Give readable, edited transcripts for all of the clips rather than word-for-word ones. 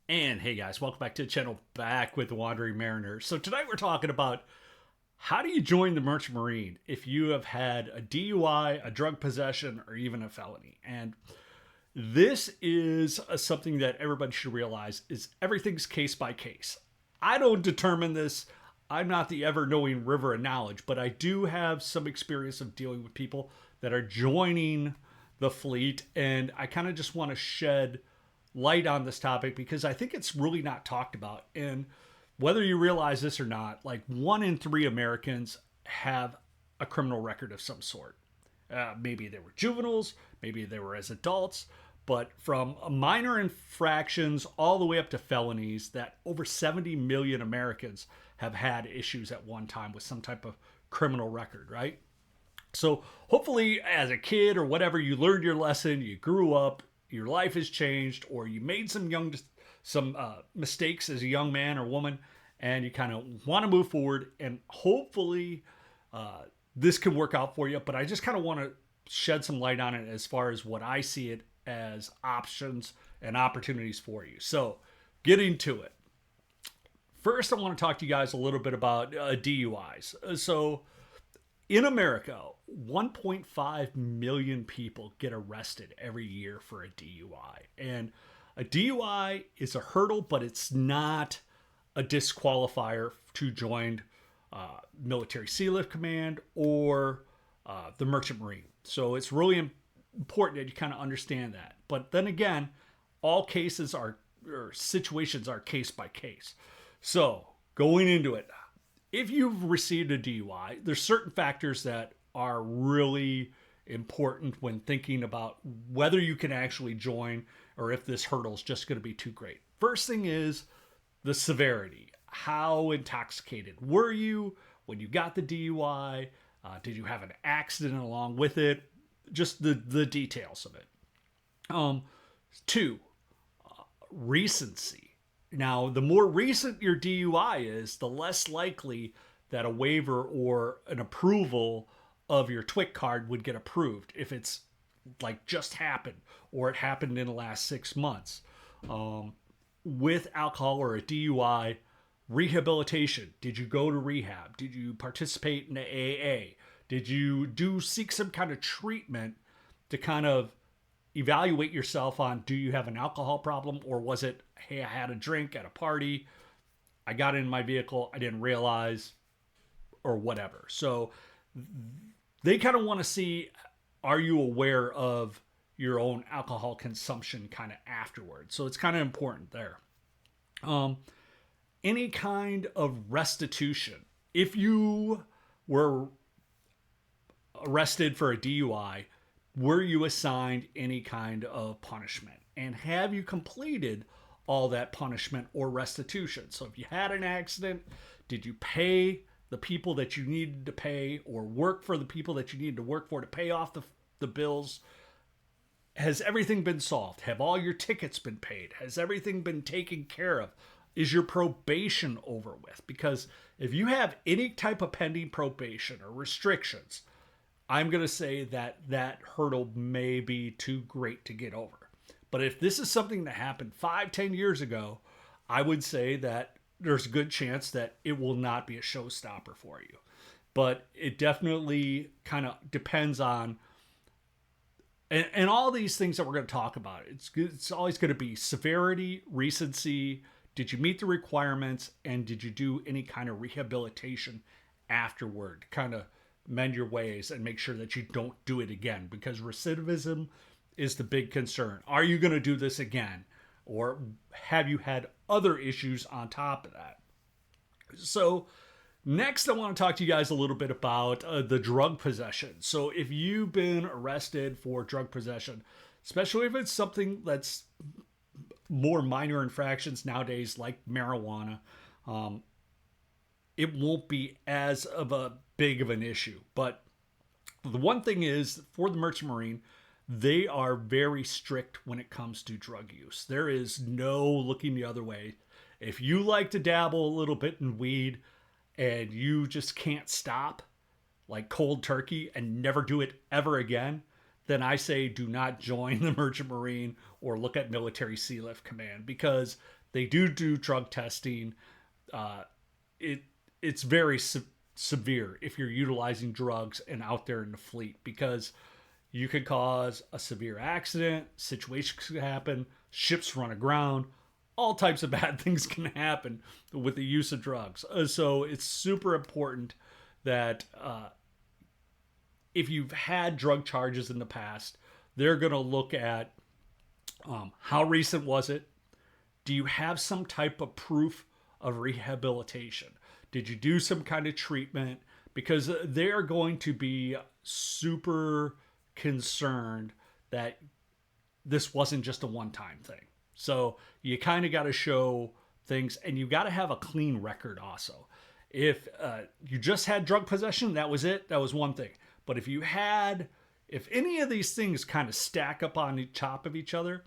And hey guys, welcome back to the channel, back with the Wandering Mariner. So tonight we're talking about how do you join the Merchant Marine if you have had a DUI, a drug possession, or even a felony. And this is something that everybody should realize is everything's case by case. I don't determine this. I'm not the ever-knowing river of knowledge, but I do have some experience of dealing with people that are joining the fleet, and I kind of just want to shed light on this topic because I think it's really not talked about. And whether you realize this or not, like 1 in 3 Americans have a criminal record of some sort. Maybe they were juveniles, maybe they were as adults, but from minor infractions all the way up to felonies, that over 70 million Americans have had issues at one time with some type of criminal record, right? So hopefully as a kid or whatever, you learned your lesson, you grew up, your life has changed, or you made some mistakes as a young man or woman, and you kind of want to move forward, and hopefully this can work out for you. But I just kind of want to shed some light on it as far as what I see it as options and opportunities for you. So getting to it. First, I want to talk to you guys a little bit about DUIs. So in America, 1.5 million people get arrested every year for a DUI. And a DUI is a hurdle, but it's not a disqualifier to join Military Sealift Command or the Merchant Marine. So it's really important that you kind of understand that. But then again, all cases are, or situations are case by case. So going into it, if you've received a DUI, there's certain factors that are really important when thinking about whether you can actually join or if this hurdle is just going to be too great. First thing is the severity. How intoxicated were you when you got the DUI? Did you have an accident along with it? Just the details of it. Two, recency. Now, the more recent your DUI is, the less likely that a waiver or an approval of your TWIC card would get approved if it's like just happened or it happened in the last 6 months. With alcohol or a DUI, rehabilitation. Did you go to rehab? Did you participate in the AA? Did you seek some kind of treatment to kind of evaluate yourself on, do you have an alcohol problem, or was it, hey, I had a drink at a party, I got in my vehicle, I didn't realize, or whatever. So they kind of want to see, are you aware of your own alcohol consumption kind of afterwards? So it's kind of important there. Any kind of restitution. If you were arrested for a DUI, were you assigned any kind of punishment? And have you completed all that punishment or restitution? So if you had an accident, did you pay the people that you needed to pay or work for the people that you needed to work for to pay off the bills? Has everything been solved? Have all your tickets been paid? Has everything been taken care of? Is your probation over with? Because if you have any type of pending probation or restrictions, I'm going to say that that hurdle may be too great to get over. But if this is something that happened 5-10 years ago, I would say that there's a good chance that it will not be a showstopper for you. But it definitely kind of depends on, and all these things that we're going to talk about, it's always going to be severity, recency, did you meet the requirements, and did you do any kind of rehabilitation afterward? Kind of mend your ways and make sure that you don't do it again, because recidivism is the big concern. Are you going to do this again? Or have you had other issues on top of that? So next, I want to talk to you guys a little bit about the drug possession. So if you've been arrested for drug possession, especially if it's something that's more minor infractions nowadays, like marijuana, it won't be as of a big of an issue. But the one thing is, for the Merchant Marine, they are very strict when it comes to drug use. There is no looking the other way. If you like to dabble a little bit in weed and you just can't stop, like cold turkey, and never do it ever again, then I say do not join the Merchant Marine or look at Military Sealift Command, because They do drug testing. Uh, it it's very severe if you're utilizing drugs and out there in the fleet, because you could cause a severe accident, situations could happen, ships run aground, all types of bad things can happen with the use of drugs. So it's super important that if you've had drug charges in the past, they're going to look at how recent was it? Do you have some type of proof of rehabilitation? Did you do some kind of treatment? Because they are going to be super concerned that this wasn't just a one time thing. So you kind of got to show things, and you got to have a clean record also. If you just had drug possession, that was it, that was one thing. But if any of these things kind of stack up on the top of each other,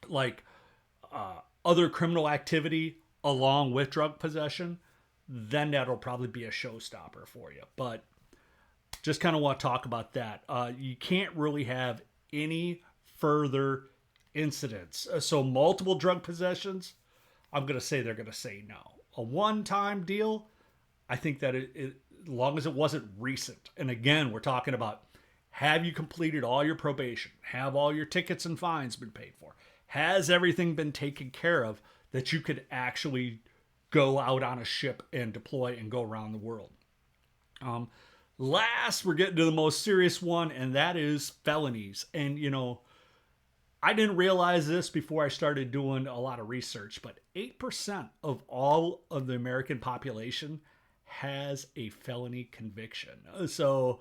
like other criminal activity along with drug possession, then that'll probably be a showstopper for you. But just kind of want to talk about that. You can't really have any further incidents. So multiple drug possessions, I'm going to say they're going to say no. A one-time deal, I think that as long as it wasn't recent. And again, we're talking about, have you completed all your probation? Have all your tickets and fines been paid for? Has everything been taken care of that you could actually go out on a ship and deploy and go around the world? Last, we're getting to the most serious one, and that is felonies. And, I didn't realize this before I started doing a lot of research, but 8% of all of the American population has a felony conviction. So,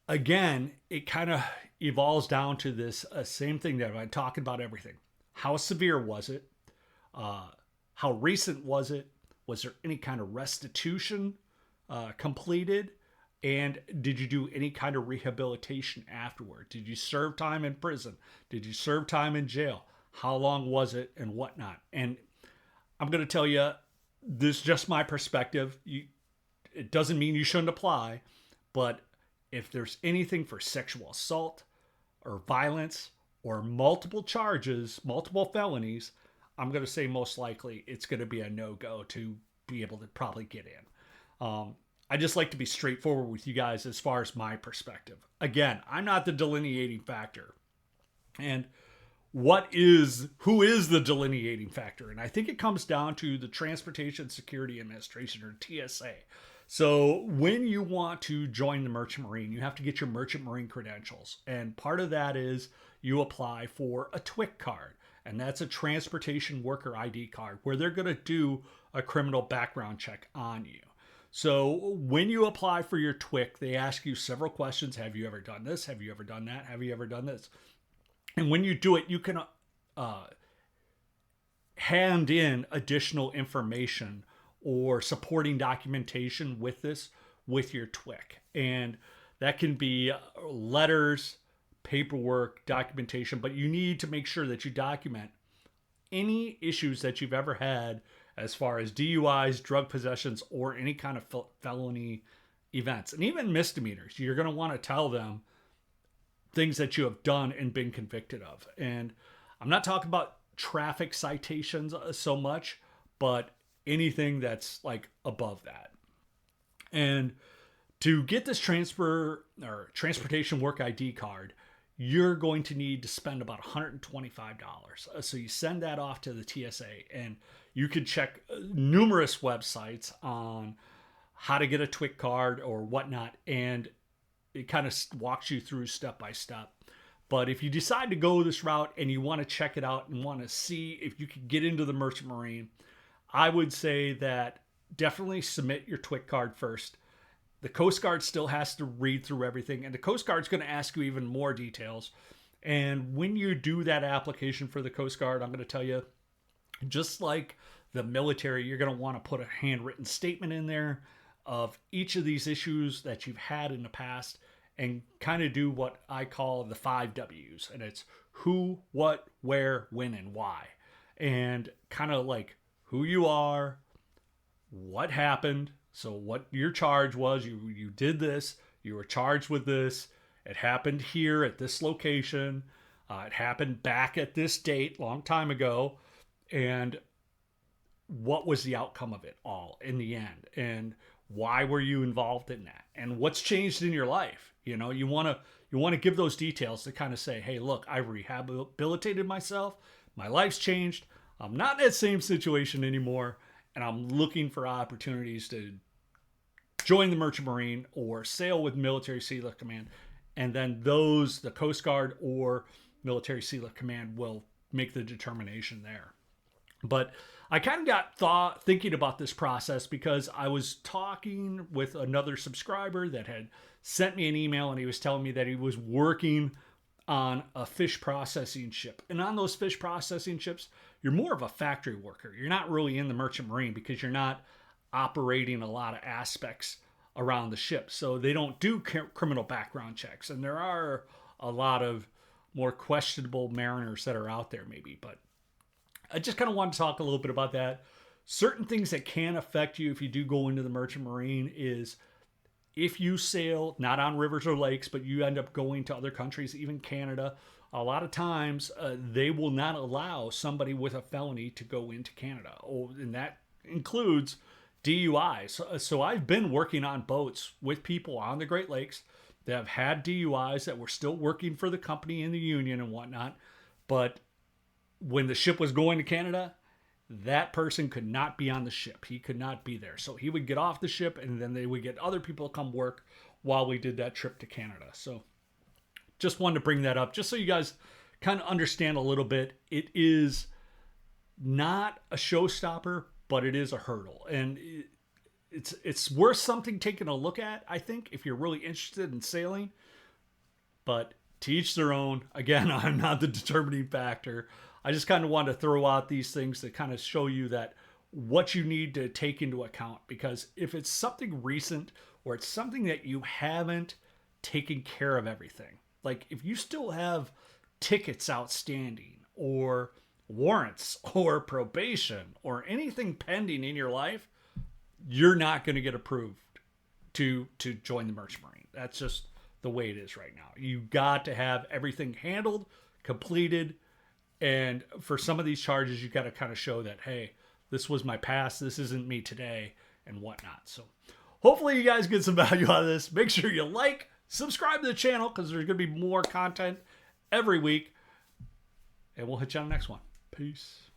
again, it kind of evolves down to this same thing that I'm talking about everything. How severe was it? How recent was it? Was there any kind of restitution completed? And did you do any kind of rehabilitation afterward? Did you serve time in prison? Did you serve time in jail? How long was it, and whatnot? And I'm going to tell you, this is just my perspective. It doesn't mean you shouldn't apply, but if there's anything for sexual assault or violence or multiple charges, multiple felonies, I'm going to say most likely it's going to be a no-go to be able to probably get in. I just like to be straightforward with you guys as far as my perspective. Again, I'm not the delineating factor. And who is the delineating factor? And I think it comes down to the Transportation Security Administration, or TSA. So when you want to join the Merchant Marine, you have to get your Merchant Marine credentials. And part of that is you apply for a TWIC card. And that's a Transportation Worker ID card, where they're going to do a criminal background check on you. So when you apply for your TWIC, they ask you several questions. Have you ever done this? Have you ever done that? Have you ever done this? And when you do it, you can hand in additional information or supporting documentation with your TWIC. And that can be letters, paperwork, documentation, but you need to make sure that you document any issues that you've ever had as far as DUIs, drug possessions, or any kind of felony events. And even misdemeanors, you're going to want to tell them things that you have done and been convicted of. And I'm not talking about traffic citations so much, but anything that's like above that. And to get this transportation work ID card, you're going to need to spend about $125. So you send that off to the TSA, and you can check numerous websites on how to get a TWIC card or whatnot, and it kind of walks you through step by step. But if you decide to go this route and you want to check it out and want to see if you can get into the Merchant Marine, I would say that definitely submit your TWIC card first. The Coast Guard still has to read through everything, and the Coast Guard's going to ask you even more details. And when you do that application for the Coast Guard, I'm going to tell you, just like the military, you're going to want to put a handwritten statement in there of each of these issues that you've had in the past, and kind of do what I call the 5 W's. And it's who, what, where, when, and why. And kind of like who you are, what happened. So what your charge was, you did this, you were charged with this, it happened here at this location, it happened back at this date, long time ago, and what was the outcome of it all in the end, and why were you involved in that, and what's changed in your life. You want to give those details to kind of say, hey, look, I rehabilitated myself, my life's changed, I'm not in that same situation anymore, and I'm looking for opportunities to join the Merchant Marine or sail with Military Sealift Command. And then the Coast Guard or Military Sealift Command will make the determination there. But I kind of got thinking about this process because I was talking with another subscriber that had sent me an email, and he was telling me that he was working on a fish processing ship. And on those fish processing ships, you're more of a factory worker. You're not really in the Merchant Marine because you're not operating a lot of aspects around the ship. So they don't do criminal background checks. And there are a lot of more questionable mariners that are out there maybe. But I just kind of want to talk a little bit about that. Certain things that can affect you if you do go into the Merchant Marine is if you sail not on rivers or lakes, but you end up going to other countries, even Canada, a lot of times they will not allow somebody with a felony to go into Canada. And that includes DUI. So I've been working on boats with people on the Great Lakes that have had DUIs that were still working for the company in the union and whatnot. But when the ship was going to Canada, that person could not be on the ship. He could not be there. So he would get off the ship, and then they would get other people to come work while we did that trip to Canada. So just wanted to bring that up just so you guys kind of understand a little bit. It is not a showstopper, but it is a hurdle. And it's worth something taking a look at, I think, if you're really interested in sailing. But to each their own. Again, I'm not the determining factor. I just kind of wanted to throw out these things to kind of show you that what you need to take into account. Because if it's something recent or it's something that you haven't taken care of everything, like if you still have tickets outstanding or warrants or probation or anything pending in your life, you're not going to get approved to join the Merchant Marine. That's just the way it is right now. You got to have everything handled, completed, and for some of these charges, you got to kind of show that, hey, this was my past, this isn't me today, and whatnot. So hopefully you guys get some value out of this. Make sure you like, subscribe to the channel, because there's going to be more content every week. And we'll hit you on the next one. Peace.